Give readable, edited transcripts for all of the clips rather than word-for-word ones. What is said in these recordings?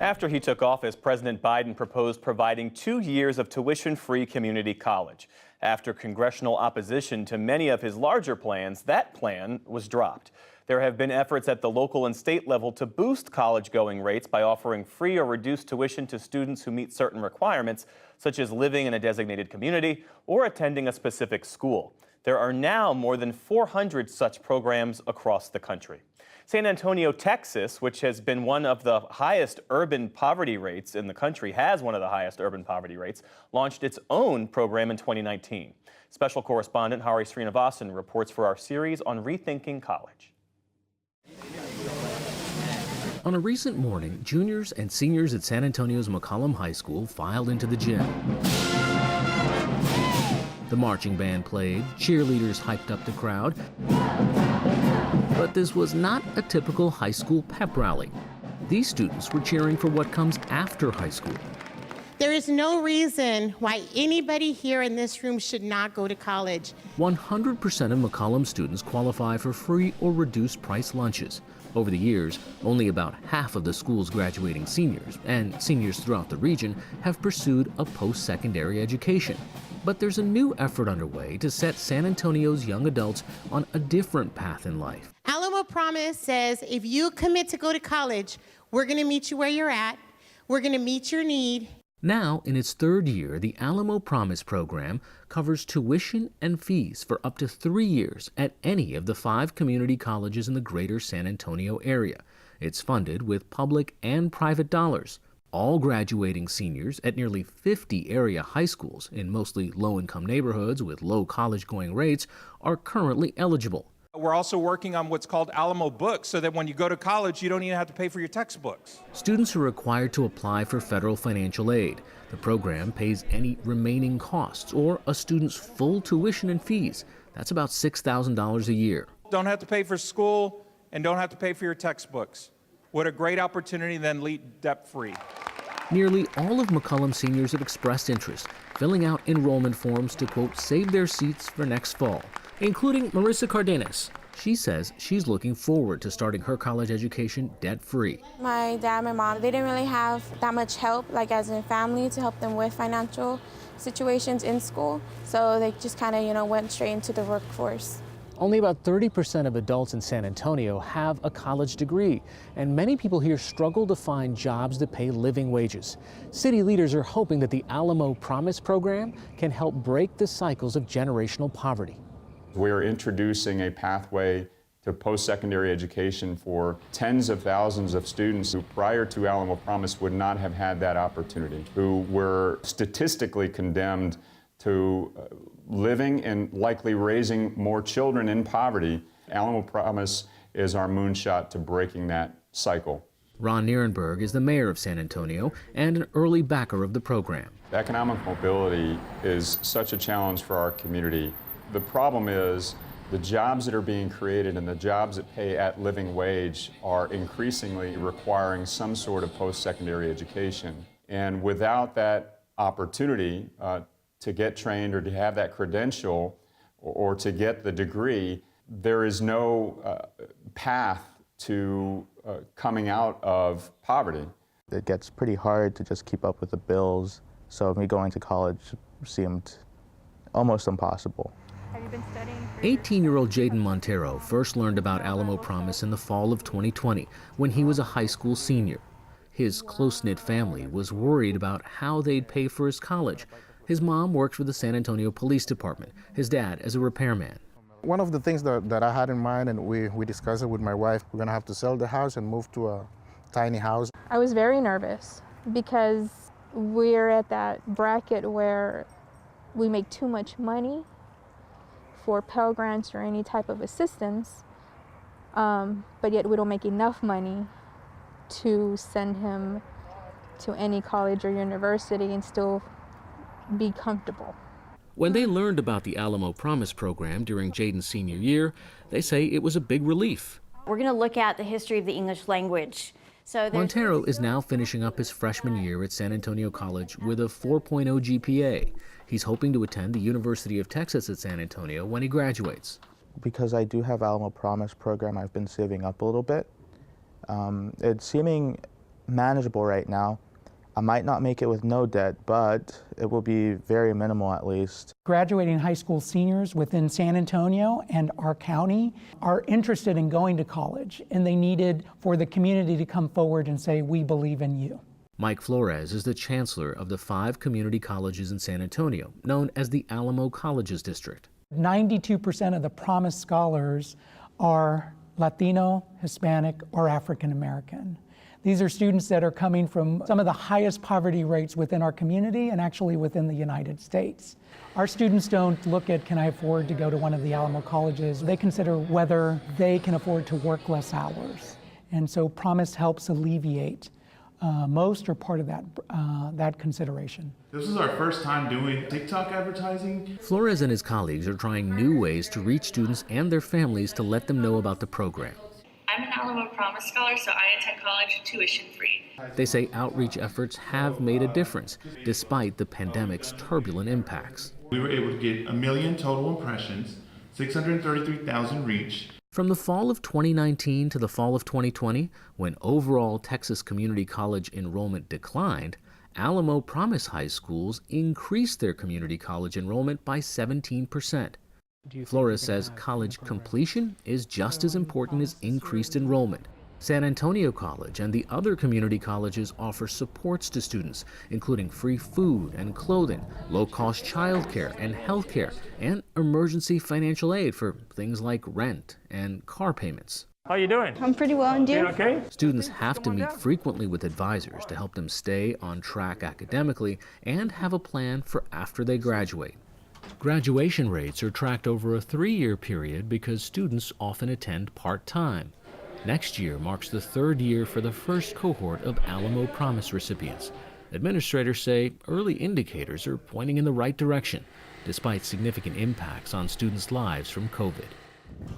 After he took office, President Biden proposed providing 2 years of tuition-free community college. After congressional opposition to many of his larger plans, that plan was dropped. There have been efforts at the local and state level to boost college-going rates by offering free or reduced tuition to students who meet certain requirements, such as living in a designated community or attending a specific school. There are now more than 400 such programs across the country. San Antonio, Texas, which has been one of the highest urban poverty rates in the country, launched its own program in 2019. Special correspondent Hari Srinivasan reports for our series on Rethinking College. On a recent morning, juniors and seniors at San Antonio's McCollum High School filed into the gym. The marching band played, cheerleaders hyped up the crowd. But this was not a typical high school pep rally. These students were cheering for what comes after high school. There is no reason why anybody here in this room should not go to college. 100% of McCollum students qualify for free or reduced price lunches. Over the years, only about half of the school's graduating seniors and seniors throughout the region have pursued a post-secondary education. But there's a new effort underway to set San Antonio's young adults on a different path in life. Alamo Promise says if you commit to go to college, we're going to meet you where you're at. We're going to meet your need. Now, in its third year, the Alamo Promise program covers tuition and fees for up to 3 years at any of the 5 community colleges in the greater San Antonio area. It's funded with public and private dollars. All graduating seniors at nearly 50 area high schools in mostly low-income neighborhoods with low college-going rates are currently eligible. We're also working on what's called Alamo Books so that when you go to college, you don't even have to pay for your textbooks. Students are required to apply for federal financial aid. The program pays any remaining costs or a student's full tuition and fees. That's about $6,000 a year. Don't have to pay for school and don't have to pay for your textbooks. What a great opportunity, then lead debt-free. Nearly all of McCollum seniors have expressed interest, filling out enrollment forms to, quote, save their seats for next fall, including Marissa Cardenas. She says she's looking forward to starting her college education debt-free. My dad, my mom, they didn't really have that much help, like as in family, to help them with financial situations in school. So they just kind of, went straight into the workforce. Only about 30% of adults in San Antonio have a college degree, and many people here struggle to find jobs that pay living wages. City leaders are hoping that the Alamo Promise program can help break the cycles of generational poverty. We're introducing a pathway to post-secondary education for tens of thousands of students who prior to Alamo Promise would not have had that opportunity, who were statistically condemned to living and likely raising more children in poverty. Alamo Promise is our moonshot to breaking that cycle. Ron Nierenberg is the mayor of San Antonio and an early backer of the program. Economic mobility is such a challenge for our community. The problem is the jobs that are being created and the jobs that pay at living wage are increasingly requiring some sort of post-secondary education. And without that opportunity to get trained or to have that credential or to get the degree, there is no path to coming out of poverty. It gets pretty hard to just keep up with the bills, so me going to college seemed almost impossible. Have you been studying? 18-year-old Jaden Montero first learned about Alamo Promise in the fall of 2020 when he was a high school senior. His close-knit family was worried about how they'd pay for his college. His mom works for the San Antonio Police Department, his dad as a repairman. One of the things that I had in mind, and we discussed it with my wife, we're gonna have to sell the house and move to a tiny house. I was very nervous because we're at that bracket where we make too much money for Pell Grants or any type of assistance, but yet we don't make enough money to send him to any college or university and still be comfortable. When they learned about the Alamo Promise program during Jaden's senior year, they say it was a big relief. We're going to look at the history of the English language. Montero is now finishing up his freshman year at San Antonio College with a 4.0 GPA. He's hoping to attend the University of Texas at San Antonio when he graduates. Because I do have Alamo Promise program, I've been saving up a little bit. It's seeming manageable right now. I might not make it with no debt, but it will be very minimal at least. Graduating high school seniors within San Antonio and our county are interested in going to college, and they needed for the community to come forward and say, we believe in you. Mike Flores is the chancellor of the 5 community colleges in San Antonio, known as the Alamo Colleges District. 92% of the Promise scholars are Latino, Hispanic, or African American. These are students that are coming from some of the highest poverty rates within our community and actually within the United States. Our students don't look at, can I afford to go to one of the Alamo colleges? They consider whether they can afford to work less hours. And so Promise helps alleviate most or part of that consideration. This is our first time doing TikTok advertising. Flores and his colleagues are trying new ways to reach students and their families to let them know about the program. I'm an Alamo Promise Scholar, so I attend college tuition-free. They say outreach efforts have made a difference, despite the pandemic's turbulent impacts. We were able to get 1 million total impressions, 633,000 reach. From the fall of 2019 to the fall of 2020, when overall Texas community college enrollment declined, Alamo Promise High Schools increased their community college enrollment by 17%. Flores says college completion is just as important as increased enrollment. San Antonio College and the other community colleges offer supports to students, including free food and clothing, low-cost childcare and healthcare, and emergency financial aid for things like rent and car payments. How you doing? I'm pretty well, and you? Okay? Students have to meet frequently with advisors to help them stay on track academically and have a plan for after they graduate. Graduation rates are tracked over a 3-year period because students often attend part-time. Next year marks the 3rd year for the first cohort of Alamo Promise recipients. Administrators say early indicators are pointing in the right direction, despite significant impacts on students' lives from COVID.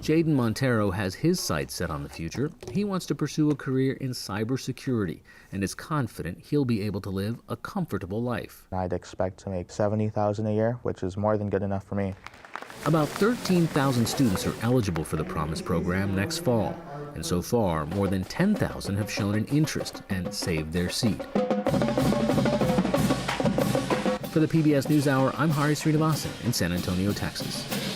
Jaden Montero has his sights set on the future. He wants to pursue a career in cybersecurity and is confident he'll be able to live a comfortable life. I'd expect to make $70,000 a year, which is more than good enough for me. About 13,000 students are eligible for the Promise program next fall, and so far, more than 10,000 have shown an interest and saved their seat. For the PBS NewsHour, I'm Hari Srinivasan in San Antonio, Texas.